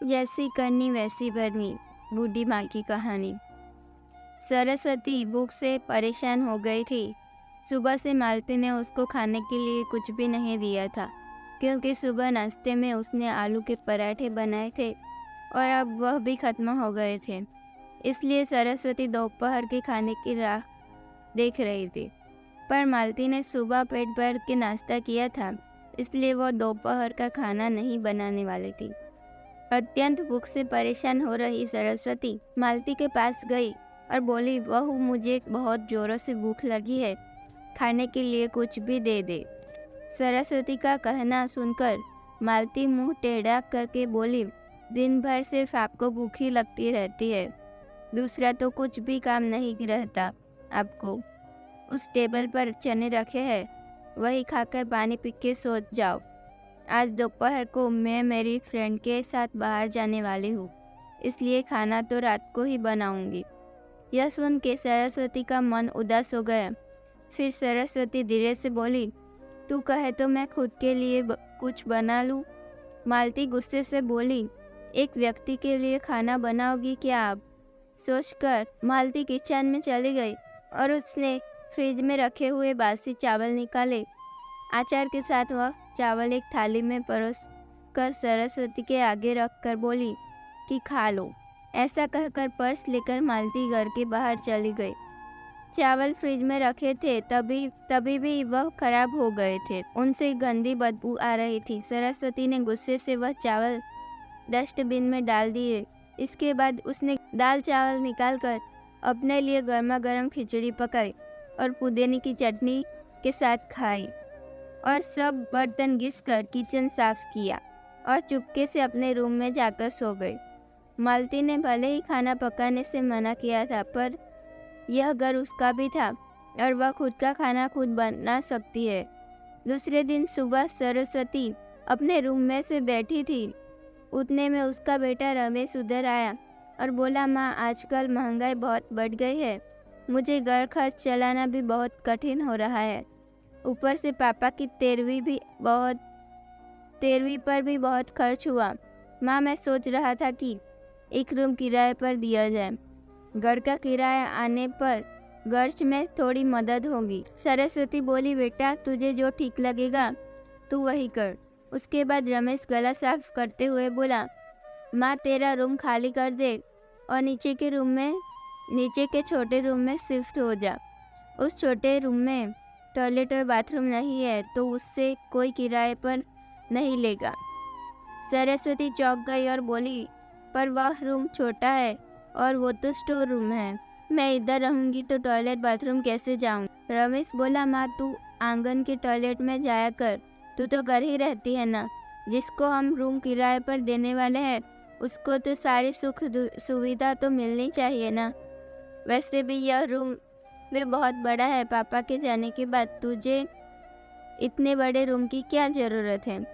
जैसी करनी वैसी भरनी, बूढ़ी माँ की कहानी। सरस्वती भूख से परेशान हो गई थी। सुबह से मालती ने उसको खाने के लिए कुछ भी नहीं दिया था, क्योंकि सुबह नाश्ते में उसने आलू के पराठे बनाए थे और अब वह भी खत्म हो गए थे। इसलिए सरस्वती दोपहर के खाने की राह देख रही थी। पर मालती ने सुबह पेट भर के नाश्ता किया था, इसलिए वह दोपहर का खाना नहीं बनाने वाली थी। अत्यंत भूख से परेशान हो रही सरस्वती मालती के पास गई और बोली, बहू मुझे बहुत जोरों से भूख लगी है, खाने के लिए कुछ भी दे दे। सरस्वती का कहना सुनकर मालती मुंह टेढ़ा करके बोली, दिन भर सिर्फ आपको भूख ही लगती रहती है, दूसरा तो कुछ भी काम नहीं रहता आपको। उस टेबल पर चने रखे हैं, वही खाकर पानी पी के सो जाओ। आज दोपहर को मैं मेरी फ्रेंड के साथ बाहर जाने वाली हूँ, इसलिए खाना तो रात को ही बनाऊंगी। यह सुन के सरस्वती का मन उदास हो गया। फिर सरस्वती धीरे से बोली, तू कहे तो मैं खुद के लिए कुछ बना लूँ। मालती गुस्से से बोली, एक व्यक्ति के लिए खाना बनाओगी क्या आप? सोचकर मालती किचन में चली गई और उसने फ्रिज में रखे हुए बासी चावल निकाले। अचार के साथ वह चावल एक थाली में परोस कर सरस्वती के आगे रख कर बोली कि खा लो। ऐसा कहकर पर्स लेकर मालती घर के बाहर चली गई। चावल फ्रिज में रखे थे, तभी भी वह खराब हो गए थे। उनसे गंदी बदबू आ रही थी। सरस्वती ने गुस्से से वह चावल डस्टबिन में डाल दिए। इसके बाद उसने दाल चावल निकालकर अपने लिए गर्मा गर्म खिचड़ी पकाई और पुदीने की चटनी के साथ खाई और सब बर्तन घिसकर किचन साफ किया और चुपके से अपने रूम में जाकर सो गई। मालती ने भले ही खाना पकाने से मना किया था, पर यह घर उसका भी था और वह खुद का खाना खुद बना सकती है। दूसरे दिन सुबह सरस्वती अपने रूम में से बैठी थी, उतने में उसका बेटा रमेश उधर आया और बोला, माँ आजकल महंगाई बहुत बढ़ गई है, मुझे घर खर्च चलाना भी बहुत कठिन हो रहा है। ऊपर से पापा की 13वीं पर भी बहुत खर्च हुआ। माँ मैं सोच रहा था कि एक रूम किराए पर दिया जाए, घर का किराया आने पर खर्च में थोड़ी मदद होगी। सरस्वती बोली, बेटा तुझे जो ठीक लगेगा तू वही कर। उसके बाद रमेश गला साफ करते हुए बोला, माँ तेरा रूम खाली कर दे और नीचे के छोटे रूम में शिफ्ट हो जा। उस छोटे रूम में टॉयलेट और बाथरूम नहीं है तो उससे कोई किराए पर नहीं लेगा। सरस्वती चौंक गई और बोली, पर वह रूम छोटा है और वो तो स्टोर रूम है, मैं इधर रहूंगी तो टॉयलेट बाथरूम कैसे जाऊं? रमेश बोला, माँ तू आंगन के टॉयलेट में जाया कर, तू तो घर ही रहती है ना। जिसको हम रूम किराए पर देने वाले हैं उसको तो सारी सुख सुविधा तो मिलनी चाहिए ना। वैसे भी यह रूम भी बहुत बड़ा है, पापा के जाने के बाद तुझे इतने बड़े रूम की क्या ज़रूरत है?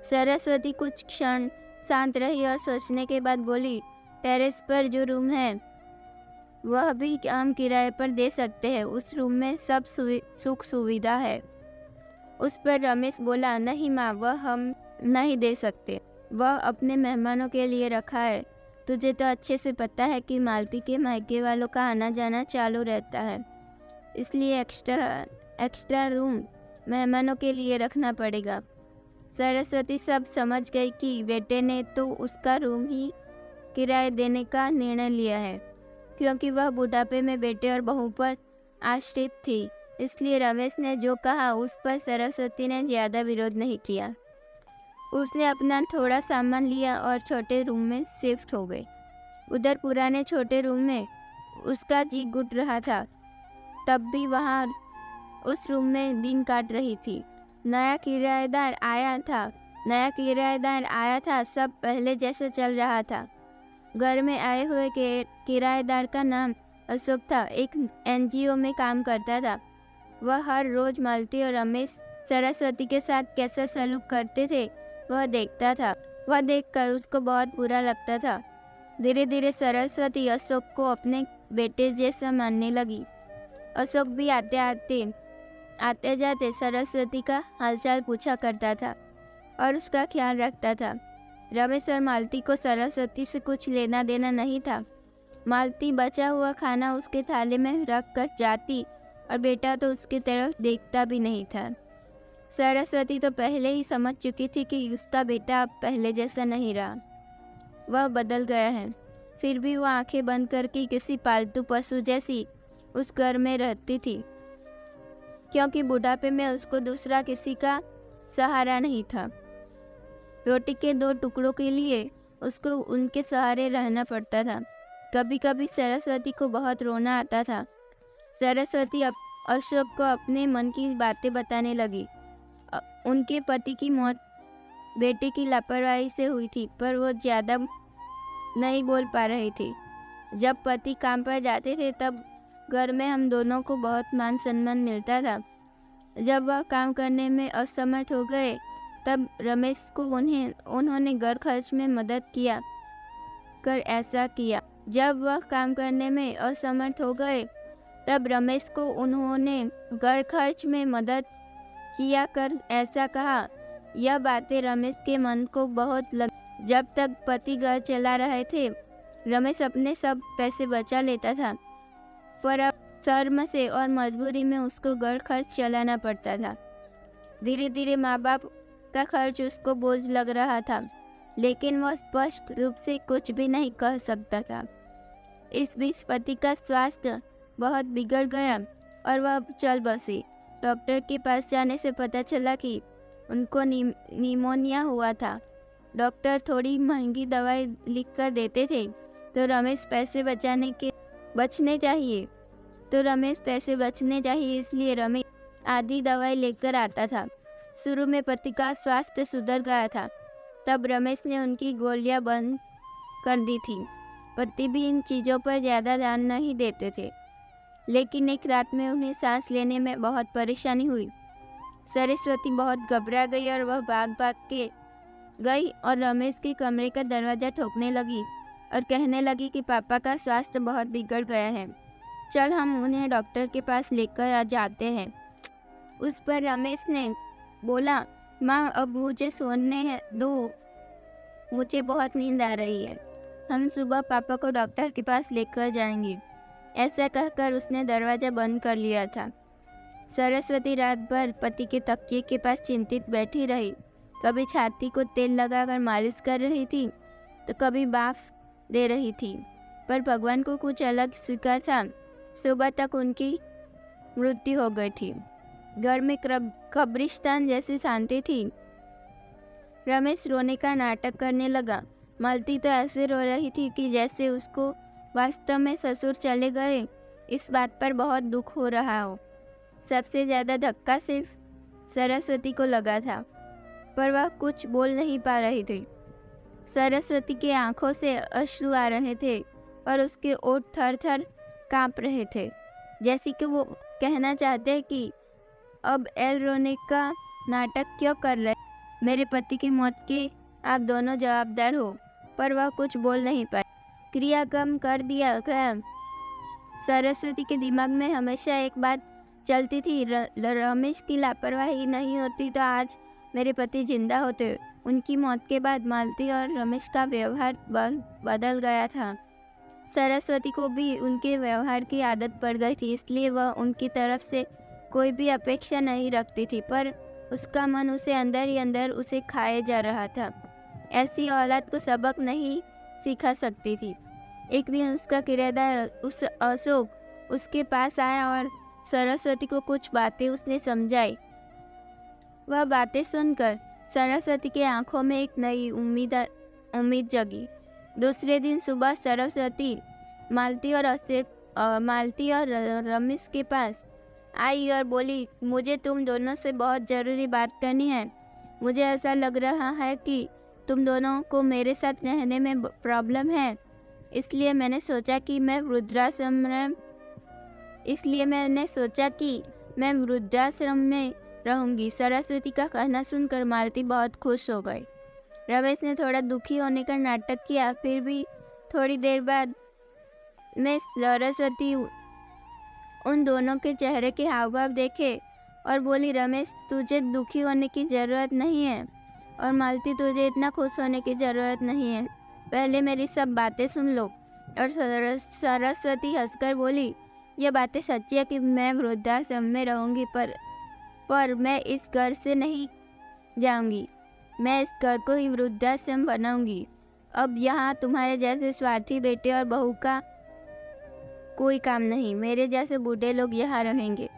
सरस्वती कुछ क्षण शांत रही और सोचने के बाद बोली, टेरेस पर जो रूम है वह भी हम किराए पर दे सकते हैं, उस रूम में सब सुख सुविधा है। उस पर रमेश बोला, नहीं माँ, वह हम नहीं दे सकते, वह अपने मेहमानों के लिए रखा है। तुझे तो अच्छे से पता है कि मालती के मायके वालों का आना जाना चालू रहता है, इसलिए एक्स्ट्रा रूम मेहमानों के लिए रखना पड़ेगा। सरस्वती सब समझ गई कि बेटे ने तो उसका रूम ही किराए देने का निर्णय लिया है, क्योंकि वह बुढ़ापे में बेटे और बहू पर आश्रित थी। इसलिए रमेश ने जो कहा उस पर सरस्वती ने ज़्यादा विरोध नहीं किया। उसने अपना थोड़ा सामान लिया और छोटे रूम में शिफ्ट हो गई। उधर पुराने छोटे रूम में उसका जी घुट रहा था, तब भी वहाँ उस रूम में दिन काट रही थी। नया किराएदार आया था, सब पहले जैसे चल रहा था। घर में आए हुए किराएदार का नाम अशोक था, एक NGO में काम करता था। वह हर रोज मालती और रमेश सरस्वती के साथ कैसा सलूक करते थे वह देखता था। वह देखकर उसको बहुत बुरा लगता था। धीरे धीरे सरस्वती अशोक को अपने बेटे जैसा मानने लगी। अशोक भी आते जाते सरस्वती का हालचाल पूछा करता था और उसका ख्याल रखता था। रमेश और मालती को सरस्वती से कुछ लेना देना नहीं था। मालती बचा हुआ खाना उसके थाली में रख कर जाती और बेटा तो उसकी तरफ देखता भी नहीं था। सरस्वती तो पहले ही समझ चुकी थी कि उसका बेटा अब पहले जैसा नहीं रहा, वह बदल गया है। फिर भी वह आंखें बंद करके किसी पालतू पशु जैसी उस घर में रहती थी, क्योंकि बुढ़ापे में उसको दूसरा किसी का सहारा नहीं था। रोटी के 2 टुकड़ों के लिए उसको उनके सहारे रहना पड़ता था। कभी कभी सरस्वती को बहुत रोना आता था। सरस्वती अशोक को अपने मन की बातें बताने लगी। उनके पति की मौत बेटे की लापरवाही से हुई थी, पर वो ज़्यादा नहीं बोल पा रही थी। जब पति काम पर जाते थे तब घर में हम दोनों को बहुत मान सम्मान मिलता था। जब वह काम करने में असमर्थ हो गए तब रमेश को उन्होंने घर खर्च में मदद किया कर ऐसा किया। जब वह काम करने में असमर्थ हो गए तब रमेश को उन्होंने घर खर्च में मदद किया कर ऐसा कहा। यह बातें रमेश के मन को बहुत लग। जब तक पति घर चला रहे थे रमेश अपने सब पैसे बचा लेता था, पर अब शर्म से और मजबूरी में उसको घर खर्च चलाना पड़ता था। धीरे धीरे माँ बाप का खर्च उसको बोझ लग रहा था, लेकिन वह स्पष्ट रूप से कुछ भी नहीं कह सकता था। इस बीच पति का स्वास्थ्य बहुत बिगड़ गया और वह चल बसी। डॉक्टर के पास जाने से पता चला कि उनको निमोनिया हुआ था। डॉक्टर थोड़ी महंगी दवाई लिख कर देते थे तो रमेश पैसे बचने चाहिए इसलिए रमेश आधी दवाई लेकर आता था। शुरू में पति का स्वास्थ्य सुधर गया था, तब रमेश ने उनकी गोलियां बंद कर दी थी। पति भी इन चीज़ों पर ज़्यादा ध्यान नहीं देते थे, लेकिन एक रात में उन्हें सांस लेने में बहुत परेशानी हुई। सरस्वती बहुत घबरा गई और वह भाग के गई और रमेश के कमरे का दरवाज़ा ठोकने लगी और कहने लगी कि पापा का स्वास्थ्य बहुत बिगड़ गया है, चल हम उन्हें डॉक्टर के पास लेकर आ जाते हैं। उस पर रमेश ने बोला, माँ अब मुझे सोने दो, मुझे बहुत नींद आ रही है, हम सुबह पापा को डॉक्टर के पास लेकर जाएंगे। ऐसा कहकर उसने दरवाज़ा बंद कर लिया था। सरस्वती रात भर पति के तकिए के पास चिंतित बैठी रही। कभी छाती को तेल लगाकर मालिश कर रही थी तो कभी भाफ दे रही थी, पर भगवान को कुछ अलग स्वीकार था। सुबह तक उनकी मृत्यु हो गई थी। घर में कब्रिस्तान जैसी शांति थी। रमेश रोने का नाटक करने लगा। मालती तो ऐसे रो रही थी कि जैसे उसको वास्तव में ससुर चले गए इस बात पर बहुत दुख हो रहा हो। सबसे ज़्यादा धक्का सिर्फ सरस्वती को लगा था, पर वह कुछ बोल नहीं पा रही थी। सरस्वती के आंखों से अश्रु आ रहे थे और उसके ओठ थर थर काँप रहे थे, जैसे कि वो कहना चाहते कि अब एल रोने का नाटक क्यों कर रहे, मेरे पति की मौत के आप दोनों जवाबदार हो। पर वह कुछ बोल नहीं पाई। क्रियाक्रम कर दिया गया। सरस्वती के दिमाग में हमेशा एक बात चलती थी, रमेश की लापरवाही नहीं होती तो आज मेरे पति जिंदा होते। उनकी मौत के बाद मालती और रमेश का व्यवहार बदल गया था। सरस्वती को भी उनके व्यवहार की आदत पड़ गई थी, इसलिए वह उनकी तरफ से कोई भी अपेक्षा नहीं रखती थी, पर उसका मन उसे अंदर ही अंदर उसे खाए जा रहा था। ऐसी औलाद को सबक नहीं सिखा सकती थी। एक दिन उसका किराएदार अशोक उसके पास आया और सरस्वती को कुछ बातें उसने समझाई। वह बातें सुनकर सरस्वती के आंखों में एक नई उम्मीद जगी। दूसरे दिन सुबह सरस्वती मालती और रमेश के पास आई और बोली, मुझे तुम दोनों से बहुत ज़रूरी बात करनी है। मुझे ऐसा लग रहा है कि तुम दोनों को मेरे साथ रहने में प्रॉब्लम है, इसलिए मैंने सोचा कि मैं वृद्धाश्रम में रहूंगी। सरस्वती का कहना सुनकर मालती बहुत खुश हो गई। रमेश ने थोड़ा दुखी होने का नाटक किया। फिर भी थोड़ी देर बाद में सरस्वती उन दोनों के चेहरे के हाव भाव देखे और बोली, रमेश तुझे दुखी होने की ज़रूरत नहीं है और मालती तुझे इतना खुश होने की ज़रूरत नहीं है, पहले मेरी सब बातें सुन लो। और सरस्वती हंसकर बोली, ये बातें सच्ची है कि मैं वृद्धाश्रम में रहूँगी, पर मैं इस घर से नहीं जाऊँगी। मैं इस घर को ही वृद्धाश्रम बनाऊँगी। अब यहाँ तुम्हारे जैसे स्वार्थी बेटे और बहू का कोई काम नहीं। मेरे जैसे बूढ़े लोग यहाँ रहेंगे।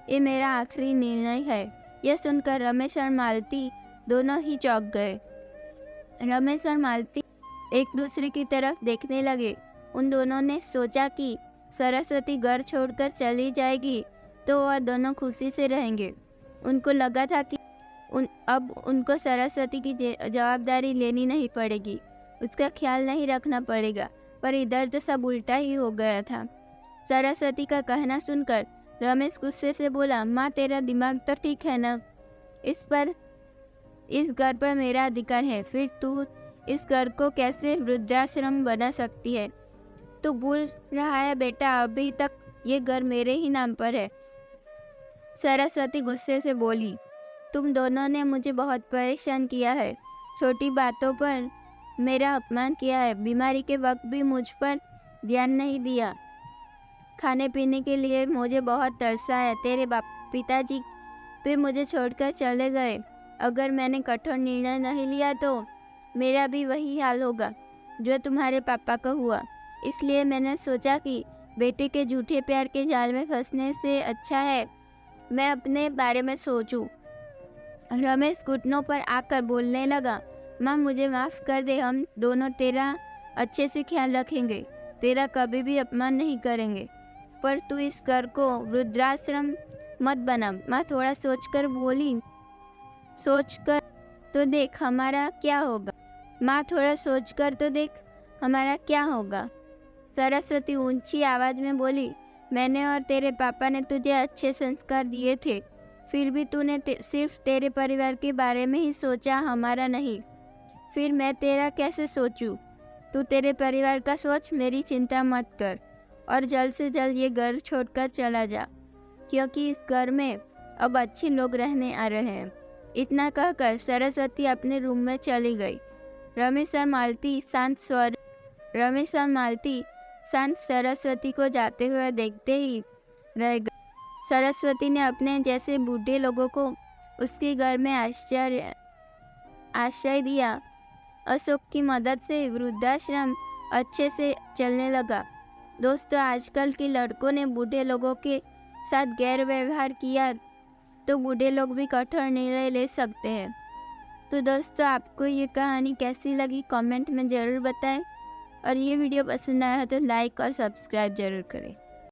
ये मेरा आखिरी निर्णय है। यह सुनकर रमेश और मालती दोनों ही चौंक गए। रमेश और मालती एक दूसरे की तरफ देखने लगे। उन दोनों ने सोचा कि सरस्वती घर छोड़कर चली जाएगी तो वह दोनों खुशी से रहेंगे। उनको लगा था कि अब उनको सरस्वती की जवाबदारी लेनी नहीं पड़ेगी, उसका ख्याल नहीं रखना पड़ेगा। पर इधर तो सब उल्टा ही हो गया था। सरस्वती का कहना सुनकर रमेश गुस्से से बोला, माँ तेरा दिमाग तो ठीक है ना? इस घर पर मेरा अधिकार है, फिर तू इस घर को कैसे वृद्धाश्रम बना सकती है? तू भूल रहा है बेटा, अभी तक ये घर मेरे ही नाम पर है। सरस्वती गुस्से से बोली, तुम दोनों ने मुझे बहुत परेशान किया है, छोटी बातों पर मेरा अपमान किया है, बीमारी के वक्त भी मुझ पर ध्यान नहीं दिया, खाने पीने के लिए मुझे बहुत तरसाया, तेरे पिताजी भी मुझे छोड़कर चले गए। अगर मैंने कठोर निर्णय नहीं लिया तो मेरा भी वही हाल होगा जो तुम्हारे पापा का हुआ। इसलिए मैंने सोचा कि बेटे के झूठे प्यार के जाल में फंसने से अच्छा है मैं अपने बारे में सोचूं। रमेश घुटनों पर आकर बोलने लगा, माँ मुझे माफ़ कर दे, हम दोनों तेरा अच्छे से ख्याल रखेंगे, तेरा कभी भी अपमान नहीं करेंगे, पर तू इस घर को वृद्धाश्रम मत बना। माँ थोड़ा सोचकर बोली, सोचकर तो देख हमारा क्या होगा। माँ थोड़ा सोचकर तो देख हमारा क्या होगा। सरस्वती ऊंची आवाज़ में बोली, मैंने और तेरे पापा ने तुझे अच्छे संस्कार दिए थे, फिर भी तूने सिर्फ तेरे परिवार के बारे में ही सोचा, हमारा नहीं। फिर मैं तेरा कैसे सोचूं? तू तेरे परिवार का सोच, मेरी चिंता मत कर और जल्द से जल्द ये घर छोड़कर चला जा, क्योंकि इस घर में अब अच्छे लोग रहने आ रहे हैं। इतना कहकर सरस्वती अपने रूम में चली गई। रमेश और मालती शांत सरस्वती को जाते हुए देखते ही रह गए। सरस्वती ने अपने जैसे बूढ़े लोगों को उसके घर में आश्रय दिया। अशोक की मदद से वृद्धाश्रम अच्छे से चलने लगा। दोस्तों, आजकल के लड़कों ने बूढ़े लोगों के साथ गैर व्यवहार किया तो बूढ़े लोग भी कठोर निर्णय ले सकते हैं। तो दोस्तों, आपको ये कहानी कैसी लगी कमेंट में ज़रूर बताएं और ये वीडियो पसंद आया हो तो लाइक और सब्सक्राइब ज़रूर करें।